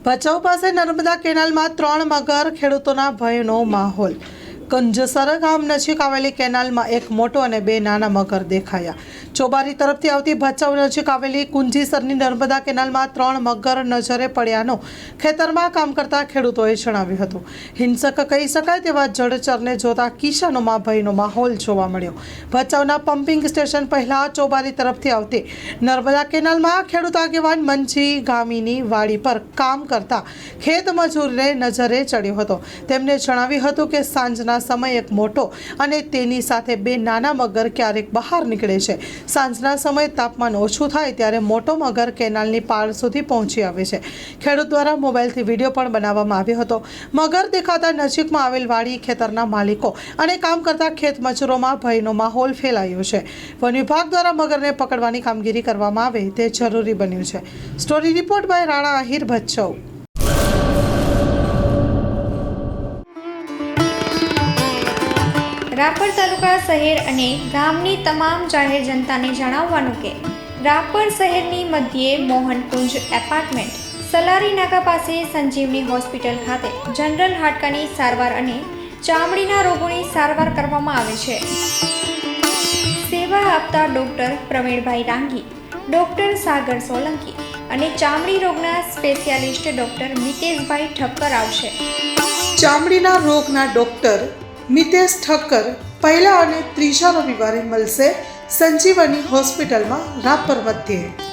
ભચાઉ પાસે નર્મદા કેનાલમાં 3 મગર, ખેડૂતોના ભયનો માહોલ। કંજસર ગામ નજીક આવેલી કેનાલમાં એક મોટો અને 2 નાના મગર દેખાયા। ચોબારી તરફથી આવતી ભચાઉ નજીક આવેલી કુંજીસરની નર્મદા કેનાલમાં 3 મગર નજરે પડ્યાનું ખેતરમાં કામ કરતા ખેડૂતોએ જણાવ્યું હતું। હિંસક કહી શકાય તેવા જળચરને જોતા કિસાનોમાં ભયનો માહોલ જોવા મળ્યો। ભચાઉના પમ્પિંગ સ્ટેશન પહેલા ચોબારી તરફથી આવતી નર્મદા કેનાલમાં ખેડૂત આગેવાન મંજી ગામીની વાડી પર કામ કરતા ખેત મજૂરને નજરે ચડ્યો હતો। તેમને જણાવ્યું હતું કે સાંજના સમય એક મોટો અને તેની સાથે 2 નાના મગર ક્યારેક બહાર નીકળે છે। સાંજના સમયે તાપમાન ઓછું થાય ત્યારે મોટો મગર કેનાલની પાળ સુધી પહોંચી આવે છે। ખેડૂત દ્વારા મોબાઈલથી વિડીયો પણ બનાવવામાં આવ્યો હતો। મગર દેખાતા નજીકમાં આવેલ વાડી, ખેતરના માલિકો અને કામ કરતા ખેત મજૂરોમાં ભયનો માહોલ ફેલાયો છે। વન વિભાગ દ્વારા મગરને પકડવાની કામગીરી કરવામાં આવે તે જરૂરી બન્યું છે। Story report by Rana Ahir, Bhachau. Rapar taluka શહેર અને ગામની તમામ જાહેર જનતાને જણાવવાનું કે રાપર શહેરની મધ્યે મોહનકુંજ એપાર્ટમેન્ટ, સલારી નાકા પાસે સંજીવની હોસ્પિટલ ખાતે જનરલ હાડકાની સારવાર અને ચામડીના રોગોની સારવાર કરવામાં આવે છે। સેવા આપતા ડૉક્ટર પ્રવીણભાઈ રાંગી, ડૉક્ટર સાગર સોલંકી અને ચામડી રોગના સ્પેશિયાલિસ્ટ ડૉક્ટર મિતેશભાઈ ઠક્કર આવશે। ચામડીના રોગના ડૉક્ટર મિતેશ ઠક્કર પહેલા અને ત્રીજા રવિવારે મળશે સંજીવની હોસ્પિટલમાં, રાપર મધ્યે।